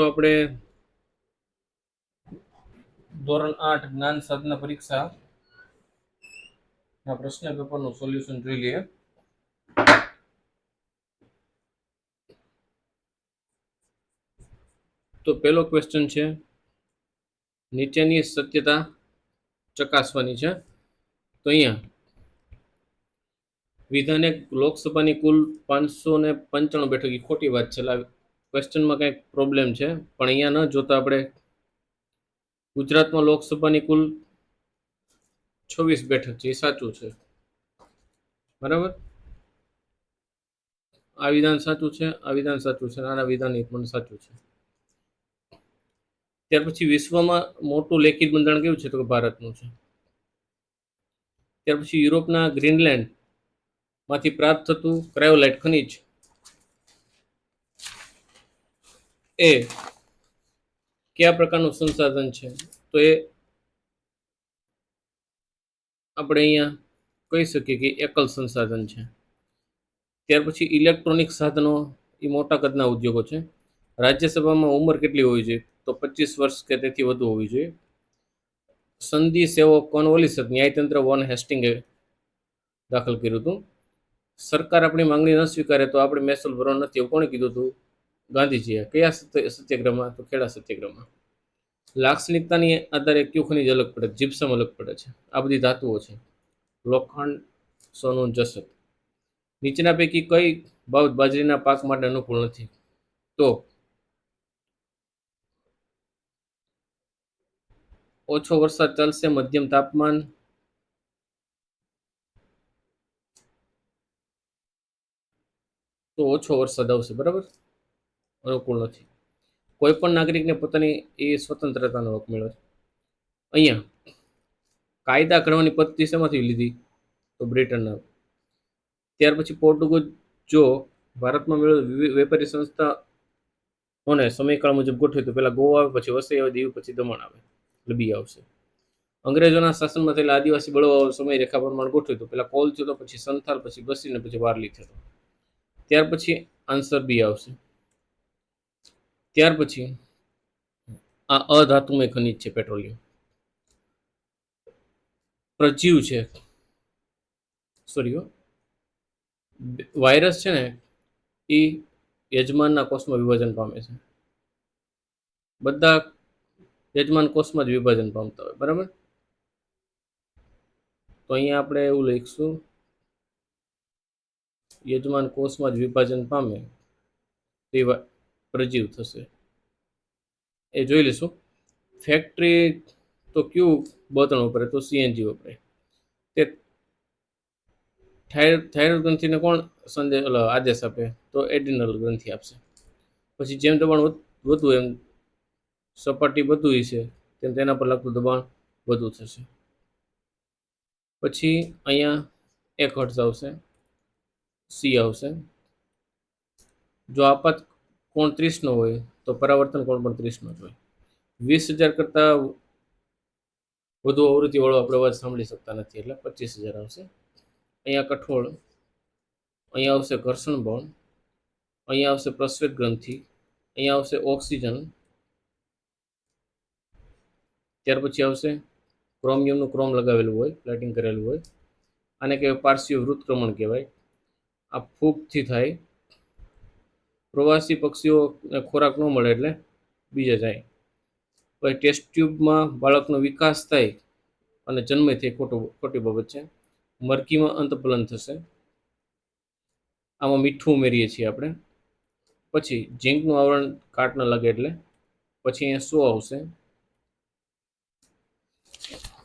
આપણે ધોરણ 8 જ્ઞાન સાધના પરીક્ષા ના પ્રશ્ન પેપરનું સોલ્યુશન જોઈ લઈએ. તો પહેલો ક્વેશ્ચન છે, નીચેની સત્યતા ચકાસવાની છે. તો અહીંયા વિધાનક લોકસભાની કુલ 595 બેઠક એ ખોટી વાત છે. ક્વેશ્ચનમાં કંઈક પ્રોબ્લેમ છે, પણ અહીંયા ન જોતા આપણે ગુજરાતમાં લોકસભાની કુલ 26 બેઠક છે, એ સાચું છે. બરાબર, આ વિધાન સાચું છે, આ વિધાન સાચું છે, આના વિધાન પણ સાચું છે. ત્યાર પછી વિશ્વમાં મોટું લેખિત બંધારણ કેવું છે? તો ભારતનું છે. ત્યાર પછી યુરોપના ગ્રીનલેન્ડ માંથી પ્રાપ્ત થતું ક્રાયોલાઇટ ખનિજ એ કયા પ્રકારનું સંસાધન છે? તો એ આપણે અહીંયા કહી શકીએ કે એકલ સંસાધન છે. ત્યાર પછી ઇલેક્ટ્રોનિક સાધનો એ મોટા કદના ઉદ્યોગો છે. રાજ્યસભામાં ઉંમર કેટલી હોવી જોઈએ? તો 25 વર્ષ કે તેથી વધુ હોવી જોઈએ. સંધિ સેવક કોર્નવાલિસ ન્યાયતંત્ર વોન હેસ્ટિંગે દાખલ કર્યું હતું. સરકાર આપણી માંગણી ન સ્વીકારે તો આપણે મહેસૂલ ભરવાનો નથી, એવું કોણે કીધું હતું? ગાંધીજીએ. કયા સત્યાગ્રહમાં? તો ખેડા સત્યાગ્રહમાં. લાક્ષણિકતાની આધારે કયું ખનિજ અલગ પડે? જીપ્સમ અલગ પડે છે. આ બધી ધાતુઓ છે, લોખંડ, સોનું, જસત. નીચેના પૈકી કઈ બાબત બાજરીના પાક માટે અનુકૂળ નથી? તો ઓછો વરસાદ ચાલશે, મધ્યમ તાપમાન, તો ઓછો વરસાદ આવશે. બરાબર, અનુકૂળ નથી. કોઈ પણ નાગરિકને પોતાની એ સ્વતંત્રતાનો હક મળ્યો છે. અહીંયા કાયદા ઘડવાની પદ્ધતિ શેમાંથી લીધી? તો બ્રિટનના. ત્યાર પછી પોર્ટુગલ જો ભારતમાં મેળવેલ વેપારી સંસ્થાઓને સમયકાળ મુજબ ગોઠવે તો પહેલા ગોવા આવે, પછી વસઈ આવે, દીવ, પછી દમણ આવે, એટલે બી આવશે. અંગ્રેજોના શાસનમાં થયેલા આદિવાસી બળવાઓ સમય રેખા પ્રમાણે ગોઠવે તો પહેલા કોલ થયો, પછી સંથાલ, પછી બસી ને પછી વારલી થયો. ત્યાર પછી આન્સર બી આવશે. ત્યાર પછી આ અધાતુમય ખનિજ છે, પેટ્રોલિયમ. પ્રજીવ છે, સોરી, વાયરસ છે ને એ યજમાનના કોષમાં વિભાજન પામે છે. બધા યજમાન કોષમાં જ વિભાજન પામતા હોય. બરાબર, તો અહીંયા આપણે એવું લખીશું, યજમાન કોષમાં જ વિભાજન પામે તે પ્રજીવ થશે. એ જોઈ લઈશું. ફેક્ટરી તો કયું બળતણ વપરાય? તો સીએનજી વપરાય. તે થાઇરોઇડ ગ્રંથિને કોણ આદેશ આપે? તો એડ્રિનલ ગ્રંથિ આપશે. પછી જેમ દબાણ વધુ એમ સપાટી વધુ છે, તેમ તેના પર લાગતું દબાણ વધુ થશે. પછી અહીંયા 1 હર્ટ્ઝ આવશે, સી આવશે. જો આપાત કોણ 30 હોય તો પરાવર્તન કોણ પણ 30 જ હોય. 20,000 કરતા વધુ આવૃત્તિ વાળો આપણે અવાજ સાંભળી શકતા નથી, એટલે 25,000 આવશે. અહીંયા કઠોળ, અહીંયા આવશે ઘર્ષણ બળ, અહીંયા આવશે પ્રસ્વેદ ગ્રંથિ, અહીંયા આવશે ઓક્સિજન. ત્યાર પછી આવશે ક્રોમિયમનું ક્રોમ લગાવેલું હોય, પ્લેટિંગ કરેલું હોય. આને કહેવાય પાર્શ્વીય વૃત્તક્રમણ કહેવાય. આ ફૂગથી થાય. પ્રવાસી પક્ષીઓને ખોરાક ન મળે એટલે બીજે જાય. પછી ટેસ્ટ ટ્યુબમાં બાળકનો વિકાસ થાય અને જન્મે થઈ, ખોટી બાબત છે. મરઘીમાં અંતપલન થશે. આમાં મીઠું ઉમેરીએ છીએ આપણે. પછી ઝીંકનું આવરણ કાટ ન લાગે એટલે. પછી અહીંયા 100 આવશે.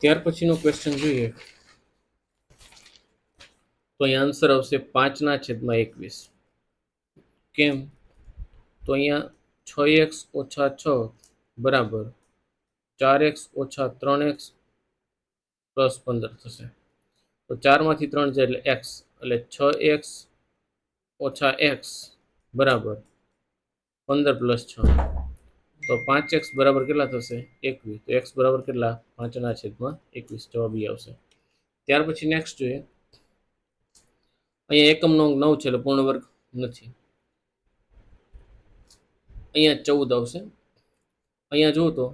ત્યાર પછીનો ક્વેશ્ચન જોઈએ તો અહીંયા આન્સર આવશે 5/21. કેમ? તો અહીંયા 6x - 6 બરાબર 4x - 3x + 15 થશે. તો 4માંથી 3 જાય એટલે x, એટલે 6x - x બરાબર 15 + 6. તો 5x બરાબર કેટલા થશે? 21. તો x બરાબર કેટલા? 5/21. જવાબ એ આવશે. ત્યાર પછી નેક્સ્ટ જોઈએ. અહીંયા એકમનો અંક 9 છે, એટલે પૂર્ણ વર્ગ નથી. અહીંયા 14 આવશે. અહીંયા જુઓ તો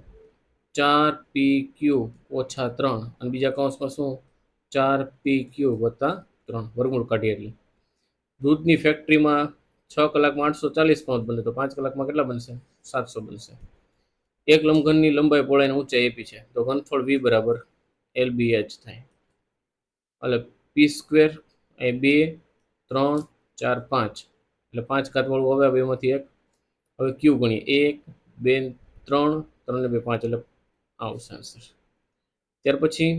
4PQ ઓછા 3 અને બીજા કૌંસમાં શું 4PQ વત્તા 3 વર્ગમૂળ કાઢીએ એટલે દૂધની ફેક્ટરીમાં 6 કલાકમાં 840 પાઉચ બને તો 5 કલાકમાં કેટલા બનશે 700 બનશે. એક લંબઘનની લંબાઈ પહોળાઈ અને ઊંચાઈ આપી છે તો ઘનફળ V બરાબર LBH થાય. એટલે P² એ 2 3 4 5 એટલે 5 ઘાત વાળું હવે બેમાંથી એક. હવે Q ગણીએ 1 2 3 3 ને 2 5 એટલે આવશે આન્સર. ત્યાર પછી